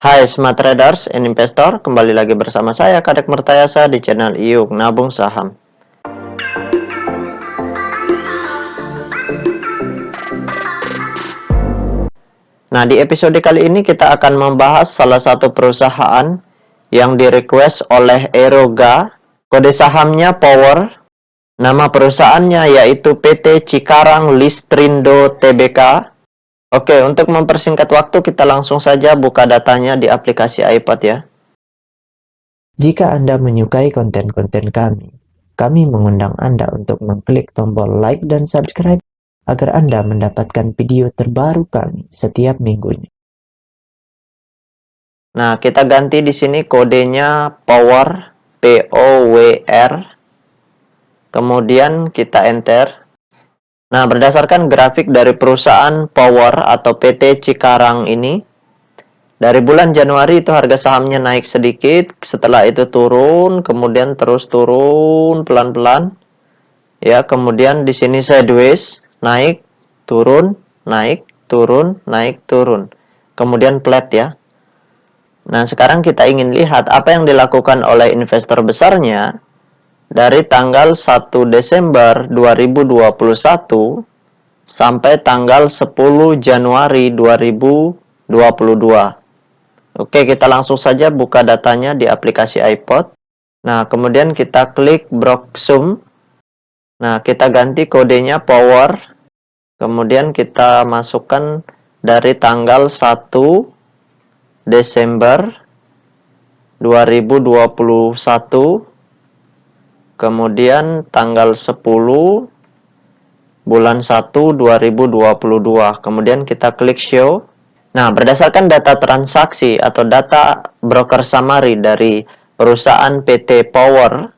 Hai Smart Traders and Investor, kembali lagi bersama saya Kadek Murtayasa di channel Iyuk Nabung Saham. Nah, di episode kali ini kita akan membahas salah satu perusahaan yang direquest oleh Eroga. Kode sahamnya Power. Nama perusahaannya yaitu PT Cikarang Listrindo Tbk. Oke, untuk mempersingkat waktu kita langsung saja buka datanya di aplikasi iPad ya. Jika Anda menyukai konten-konten kami mengundang Anda untuk mengklik tombol like dan subscribe agar Anda mendapatkan video terbaru kami setiap minggunya. Nah, kita ganti di sini kodenya Power, POWR. Kemudian kita enter. Nah, berdasarkan grafik dari perusahaan Power atau PT Cikarang ini, dari bulan Januari itu harga sahamnya naik sedikit, setelah itu turun, kemudian terus turun pelan-pelan. Ya, kemudian di sini sideways, naik, turun, naik, turun, naik, turun. Kemudian flat ya. Nah, sekarang kita ingin lihat apa yang dilakukan oleh investor besarnya dari tanggal 1 Desember 2021 sampai tanggal 10 Januari 2022. Oke, kita langsung saja buka datanya di aplikasi iPod. Nah, kemudian kita klik Broksum. Nah, kita ganti kodenya Power. Kemudian kita masukkan dari tanggal 1 Desember 2021, kemudian tanggal 10 bulan 1 2022. Kemudian kita klik show. Nah, berdasarkan data transaksi atau data broker summary dari perusahaan PT Power,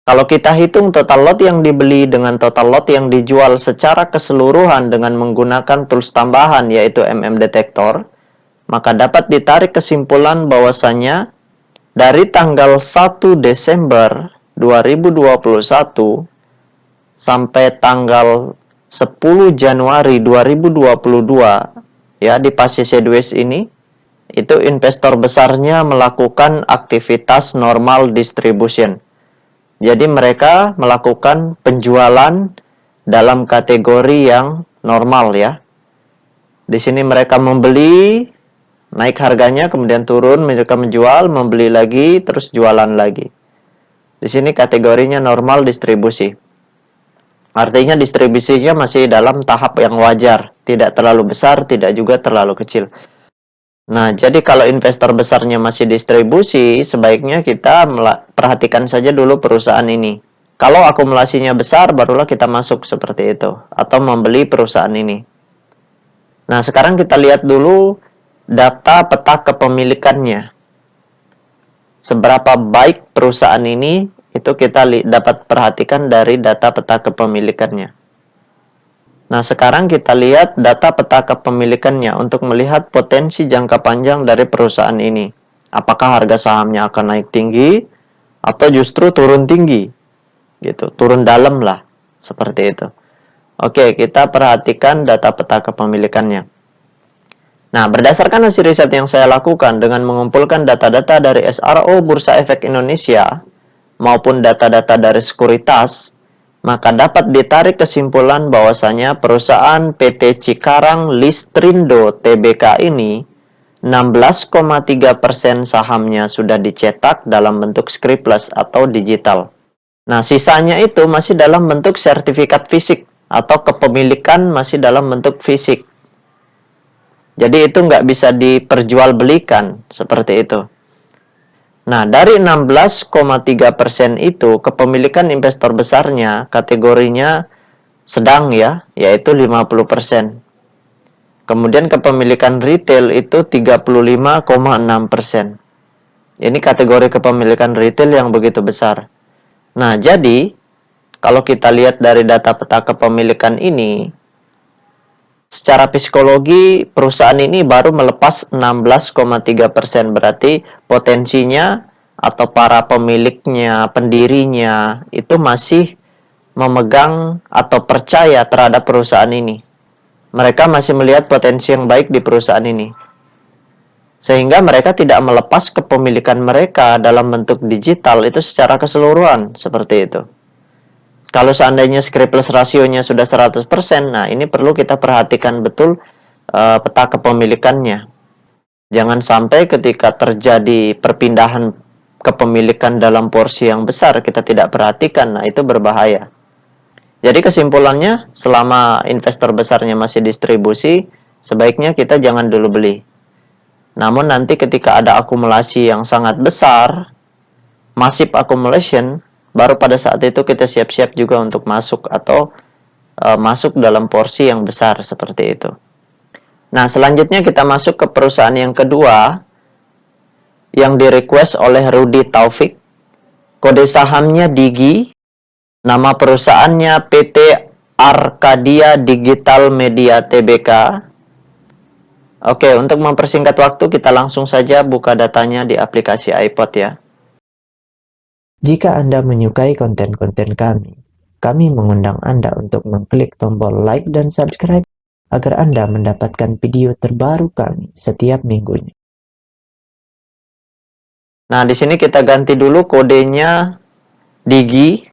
kalau kita hitung total lot yang dibeli dengan total lot yang dijual secara keseluruhan dengan menggunakan tools tambahan yaitu Detektor, maka dapat ditarik kesimpulan bahwasanya dari tanggal 1 Desember 2021 sampai tanggal 10 Januari 2022 ya di fase sideways ini itu investor besarnya melakukan aktivitas normal distribution. Jadi mereka melakukan penjualan dalam kategori yang normal ya. Di sini mereka membeli, naik harganya, kemudian turun, mereka menjual, membeli lagi, terus jualan lagi. Di sini kategorinya normal distribusi. Artinya distribusinya masih dalam tahap yang wajar. Tidak terlalu besar, tidak juga terlalu kecil. Nah, jadi kalau investor besarnya masih distribusi, sebaiknya kita perhatikan saja dulu perusahaan ini. Kalau akumulasinya besar, barulah kita masuk seperti itu. Atau membeli perusahaan ini. Nah, sekarang kita lihat dulu data peta kepemilikannya. Seberapa baik perusahaan ini, itu kita dapat perhatikan dari data peta kepemilikannya. Nah, sekarang kita lihat data peta kepemilikannya untuk melihat potensi jangka panjang dari perusahaan ini. Apakah harga sahamnya akan naik tinggi atau justru turun tinggi? Gitu, turun dalam lah, seperti itu. Oke, kita perhatikan data peta kepemilikannya. Nah, berdasarkan hasil riset yang saya lakukan dengan mengumpulkan data-data dari SRO Bursa Efek Indonesia maupun data-data dari sekuritas, maka dapat ditarik kesimpulan bahwasanya perusahaan PT Cikarang Listrindo Tbk ini 16,3% sahamnya sudah dicetak dalam bentuk scriptless atau digital. Nah, sisanya itu masih dalam bentuk sertifikat fisik atau kepemilikan masih dalam bentuk fisik. Jadi itu nggak bisa diperjualbelikan seperti itu. Nah, dari 16,3% itu, kepemilikan investor besarnya kategorinya sedang ya, yaitu 50%. Kemudian kepemilikan retail itu 35,6%. Ini kategori kepemilikan retail yang begitu besar. Nah, jadi, kalau kita lihat dari data peta kepemilikan ini, secara psikologi perusahaan ini baru melepas 16,3%, berarti potensinya atau para pemiliknya, pendirinya itu masih memegang atau percaya terhadap perusahaan ini. Mereka masih melihat potensi yang baik di perusahaan ini. Sehingga mereka tidak melepas kepemilikan mereka dalam bentuk digital itu secara keseluruhan, seperti itu. Kalau seandainya scriptless rasionya sudah 100%, nah ini perlu kita perhatikan betul peta kepemilikannya. Jangan sampai ketika terjadi perpindahan kepemilikan dalam porsi yang besar kita tidak perhatikan, nah itu berbahaya. Jadi kesimpulannya, selama investor besarnya masih distribusi, sebaiknya kita jangan dulu beli. Namun nanti ketika ada akumulasi yang sangat besar, massive accumulation, baru pada saat itu kita siap-siap juga untuk masuk atau masuk dalam porsi yang besar seperti itu. Nah, selanjutnya kita masuk ke perusahaan yang kedua yang di-request oleh Rudy Taufik. Kode sahamnya DIGI, nama perusahaannya PT Arcadia Digital Media Tbk. Oke, untuk mempersingkat waktu kita langsung saja buka datanya di aplikasi iPod ya. Jika Anda menyukai konten-konten kami mengundang Anda untuk mengklik tombol like dan subscribe agar Anda mendapatkan video terbaru kami setiap minggunya. Nah, di sini kita ganti dulu kodenya DIGI,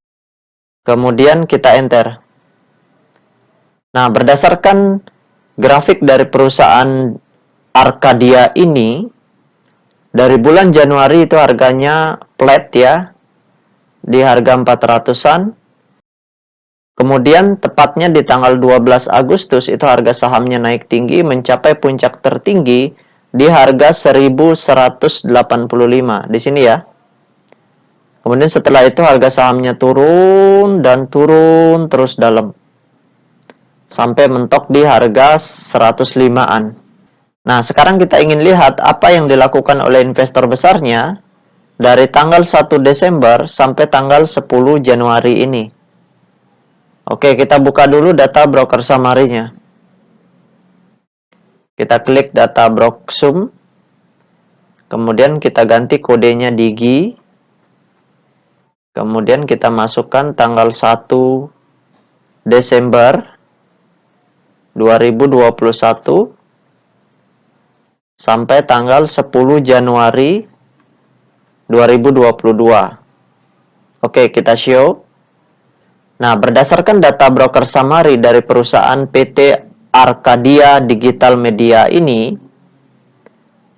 kemudian kita enter. Nah, berdasarkan grafik dari perusahaan Arcadia ini, dari bulan Januari itu harganya flat ya, di harga 400-an. Kemudian tepatnya di tanggal 12 Agustus itu harga sahamnya naik tinggi mencapai puncak tertinggi di harga 1185 di sini ya. Kemudian setelah itu harga sahamnya turun dan turun terus dalam sampai mentok di harga 105-an. Nah, sekarang kita ingin lihat apa yang dilakukan oleh investor besarnya dari tanggal 1 Desember sampai tanggal 10 Januari ini. Oke, kita buka dulu data broker summary-nya. Kita klik data Broksum. Kemudian kita ganti kodenya DIGI. Kemudian kita masukkan tanggal 1 Desember 2021 sampai tanggal 10 Januari 2022. Oke, kita show. Nah, berdasarkan data broker summary dari perusahaan PT Arcadia Digital Media ini,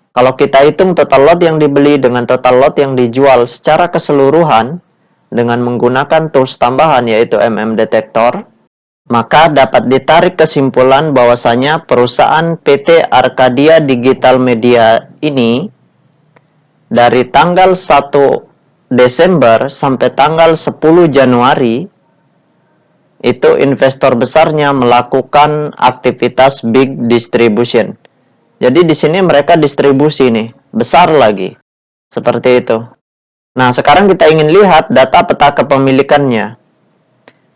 kalau kita hitung total lot yang dibeli dengan total lot yang dijual secara keseluruhan dengan menggunakan tools tambahan yaitu Detektor, maka dapat ditarik kesimpulan bahwasanya perusahaan PT Arcadia Digital Media ini dari tanggal 1 Desember sampai tanggal 10 Januari itu investor besarnya melakukan aktivitas big distribution. Jadi di sini mereka distribusi nih, besar lagi. Seperti itu. Nah, sekarang kita ingin lihat data peta kepemilikannya.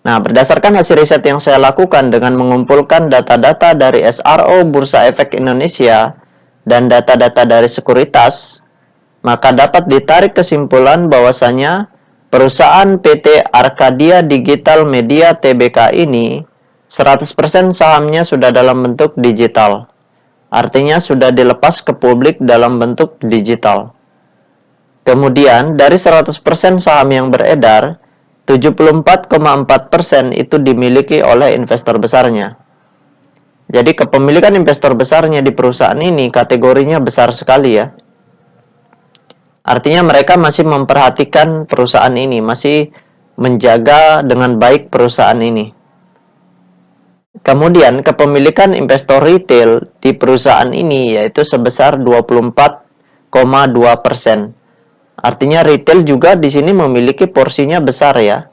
Nah, berdasarkan hasil riset yang saya lakukan dengan mengumpulkan data-data dari SRO Bursa Efek Indonesia dan data-data dari sekuritas, maka dapat ditarik kesimpulan bahwasanya perusahaan PT Arcadia Digital Media Tbk ini 100% sahamnya sudah dalam bentuk digital. Artinya sudah dilepas ke publik dalam bentuk digital. Kemudian dari 100% saham yang beredar, 74,4% itu dimiliki oleh investor besarnya. Jadi kepemilikan investor besarnya di perusahaan ini kategorinya besar sekali ya. Artinya mereka masih memperhatikan perusahaan ini, masih menjaga dengan baik perusahaan ini. Kemudian kepemilikan investor retail di perusahaan ini yaitu sebesar 24,2%. Artinya retail juga di sini memiliki porsinya besar ya.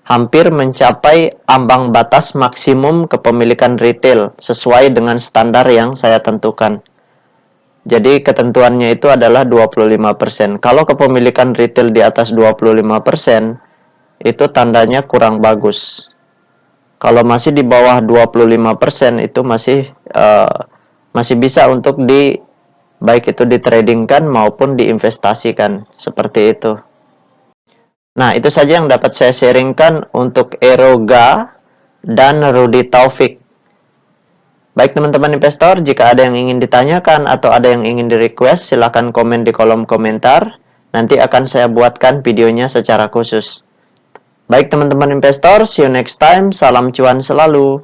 Hampir mencapai ambang batas maksimum kepemilikan retail sesuai dengan standar yang saya tentukan. Jadi ketentuannya itu adalah 25%. Kalau kepemilikan retail di atas 25%, itu tandanya kurang bagus. Kalau masih di bawah 25%, itu masih bisa untuk baik itu ditradingkan maupun diinvestasikan. Seperti itu. Nah, itu saja yang dapat saya sharingkan untuk Eroga dan Rudy Taufik. Baik teman-teman investor, jika ada yang ingin ditanyakan atau ada yang ingin di-request, silahkan komen di kolom komentar. Nanti akan saya buatkan videonya secara khusus. Baik teman-teman investor, see you next time. Salam cuan selalu.